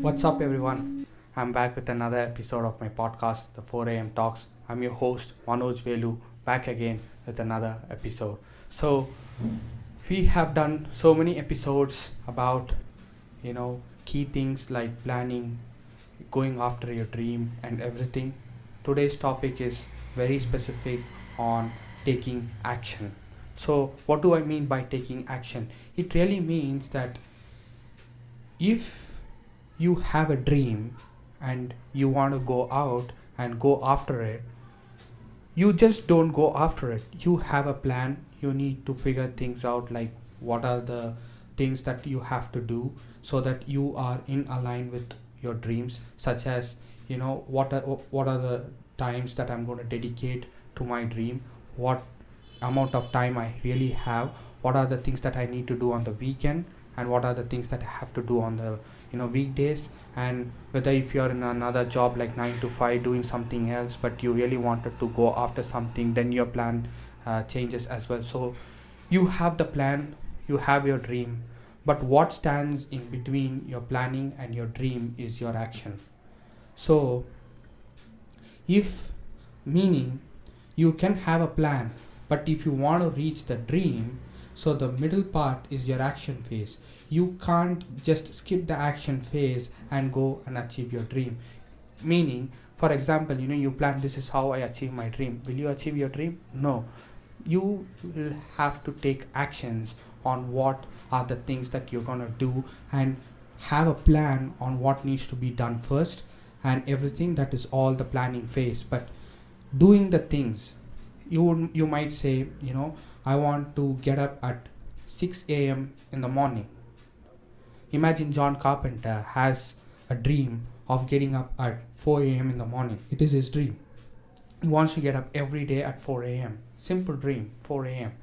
What's up, everyone? I'm back with another episode of my podcast, The 4am Talks. I'm your host, Manoj Velu, back again with another episode. So, we have done so many episodes about, key things like planning, going after your dream, and everything. Today's topic is very specific on taking action. So, what do I mean by taking action? It really means that if you have a dream and you want to go out and go after it, you just don't go after it. You have a plan. You need to figure things out, like what are the things that you have to do so that you are in align with your dreams, such as what are the times that I'm going to dedicate to my dream, what amount of time I really have, what are the things that I need to do on the weekend, and what are the things that I have to do on the weekdays. And whether if you're in another job like 9 to 5 doing something else, but you really wanted to go after something, then your plan changes as well. So you have the plan, you have your dream, but what stands in between your planning and your dream is your action. So if meaning you can have a plan, but if you want to reach the dream, so the middle part is your action phase. You can't just skip the action phase and go and achieve your dream. Meaning, for example, you plan, this is how I achieve my dream. Will you achieve your dream? No. You will have to take actions on what are the things that you're gonna do, and have a plan on what needs to be done first, and everything. That is all the planning phase. But doing the things, you might say, I want to get up at 6 a.m. in the morning. Imagine John Carpenter has a dream of getting up at 4 a.m. in the morning. It is his dream. He wants to get up every day at 4 a.m. Simple dream, 4 a.m.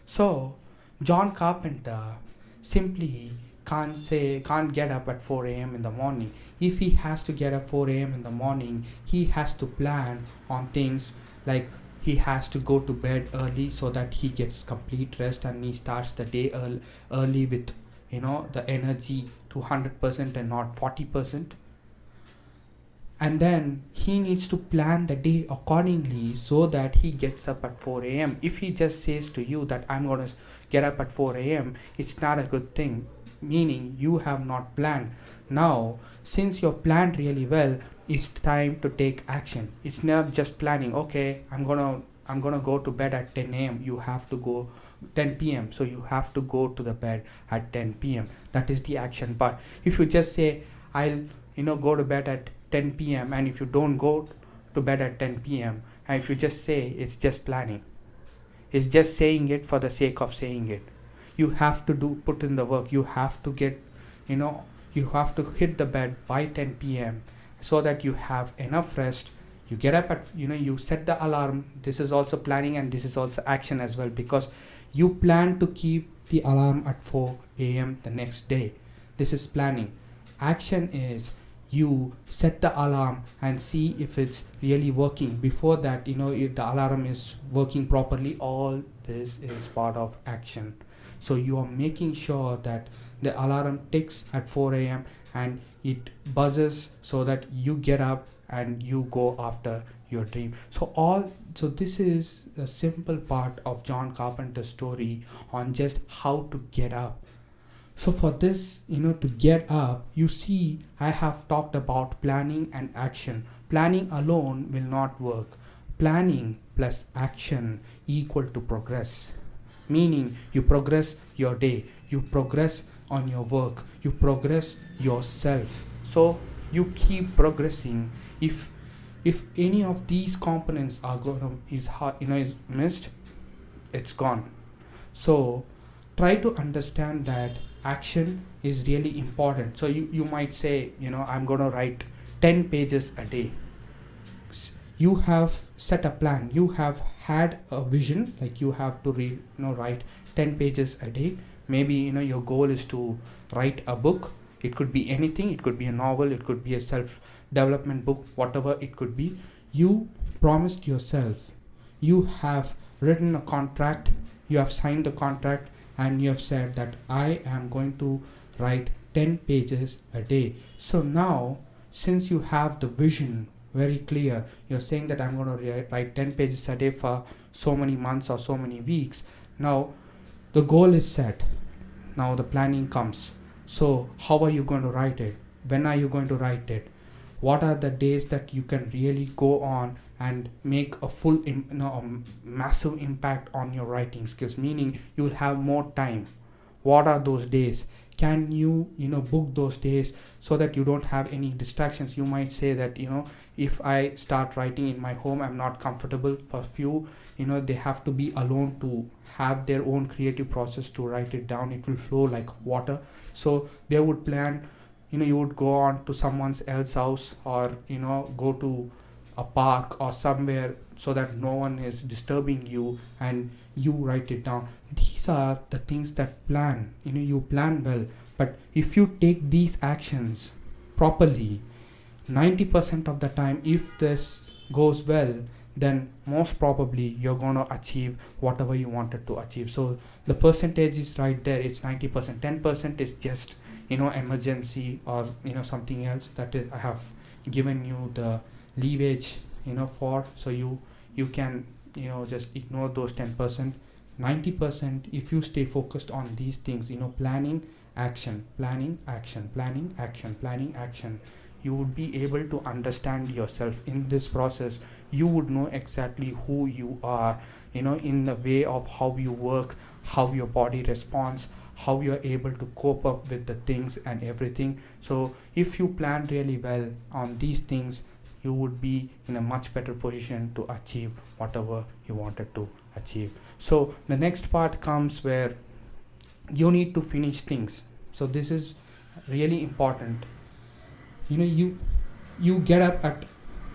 So John Carpenter simply can't get up at 4 a.m. in the morning. If he has to get up 4 a.m. in the morning, he has to plan on things like he has to go to bed early so that he gets complete rest and he starts the day early with the energy to 100% and not 40%. And then he needs to plan the day accordingly so that he gets up at 4 a.m. If he just says to you that I'm going to get up at 4 a.m., it's not a good thing, meaning you have not planned. Now, since you planned really well, it's time to take action. It's not just planning. Okay, I'm gonna go to bed at 10 a.m. You have to go 10 p.m. So you have to go to the bed at 10 p.m. That is the action part. If you just say I'll go to bed at 10 p.m. and if you don't go to bed at 10 p.m. and if you just say, it's just planning. It's just saying it for the sake of saying it. You have to put in the work. You have to get you have to hit the bed by 10 p.m. so that you have enough rest. You get up at you set the alarm. This is also planning and this is also action as well, because you plan to keep the alarm at 4 a.m. the next day. This is planning. Action is you set the alarm and see if it's really working. Before that, if the alarm is working properly, all this is part of action. So you are making sure that the alarm ticks at 4 a.m. and it buzzes so that you get up and you go after your dream. So this is a simple part of John Carpenter's story on just how to get up. So for this, to get up, you see, I have talked about planning and action. Planning alone will not work. Planning plus action equal to progress. Meaning you progress your day, you progress on your work, you progress yourself. So you keep progressing. If any of these components are is missed, it's gone. So try to understand that action is really important. So you might say, I'm going to write 10 pages a day. You have set a plan. You have had a vision, like you have to write 10 pages a day. Maybe your goal is to write a book. It could be anything. It could be a novel. It could be a self-development book, whatever it could be. You promised yourself. You have written a contract. You have signed the contract and you have said that I am going to write 10 pages a day. So now, since you have the vision very clear, you're saying that I'm going to write 10 pages a day for so many months or so many weeks. Now the goal is set. Now the planning comes. So how are you going to write it? When are you going to write it? What are the days that you can really go on and make a massive impact on your writing skills, meaning you will have more time? What are those days? Can you book those days so that you don't have any distractions? You might say that if I start writing in my home, I'm not comfortable. For few, they have to be alone to have their own creative process to write it down. It will flow like water. So they would plan, you would go on to someone else's house, or go to a park or somewhere so that no one is disturbing you, and you write it down. These are the things that plan. You plan well, but if you take these actions properly, 90% of the time, if this goes well, then most probably you're going to achieve whatever you wanted to achieve. So the percentage is right there. It's 90%. 10% is just emergency or something else that is, I have given you the leverage for, so you can just ignore those 10%. 90%, if you stay focused on these things, planning, action, planning, action, planning, action, planning, action, you would be able to understand yourself in this process. You would know exactly who you are, in the way of how you work, how your body responds, how you're able to cope up with the things and everything. So if you plan really well on these things, you would be in a much better position to achieve whatever you wanted to achieve. So the next part comes where you need to finish things. So this is really important. You get up at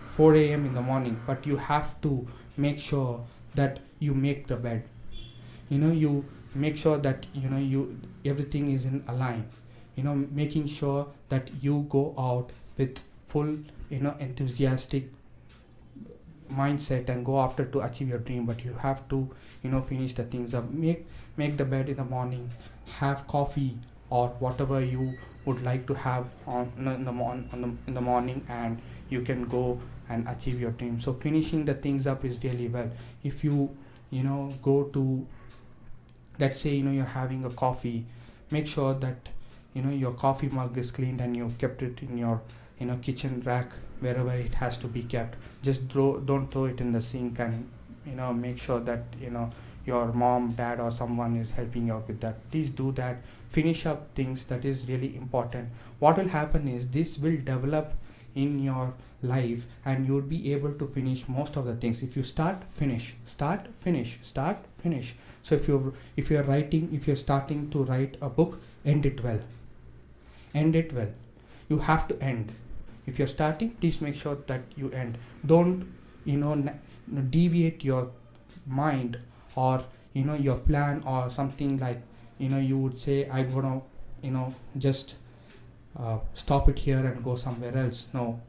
4 a.m. in the morning, but you have to make sure that you make the bed. You make sure that you everything is in a line. Making sure that you go out with full enthusiastic mindset and go after to achieve your dream. But you have to finish the things up. Make the bed in the morning, have coffee or whatever you would like to have in the morning, and you can go and achieve your dream. So finishing the things up is really well. If you go to, let's say you're having a coffee, make sure that your coffee mug is cleaned and you kept it in your kitchen rack, wherever it has to be kept. Just don't throw it in the sink, and make sure that your mom, dad or someone is helping you out with that. Please do that. Finish up things. That is really important. What will happen is this will develop in your life, and you'll be able to finish most of the things. If you start, finish, start, finish, start, finish. So if you're starting to write a book, end it well. You have to end. If you're starting, please make sure that you end. Don't deviate your mind or your plan or something, like you would say, I'm gonna just stop it here and go somewhere else. No,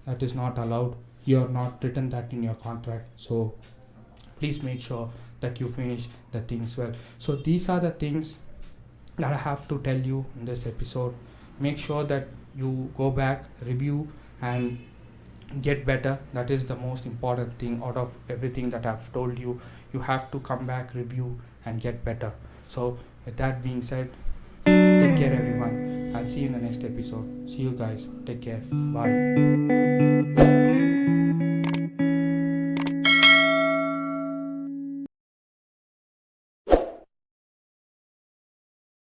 that is not allowed. You're not written that in your contract. So please make sure that you finish the things well. So these are the things that I have to tell you in this episode. Make sure that you go back, review and get better. That is the most important thing out of everything that I've told you. You have to come back, review and get better. So with that being said, take care everyone. I'll see you in the next episode. See you guys. Take care. Bye.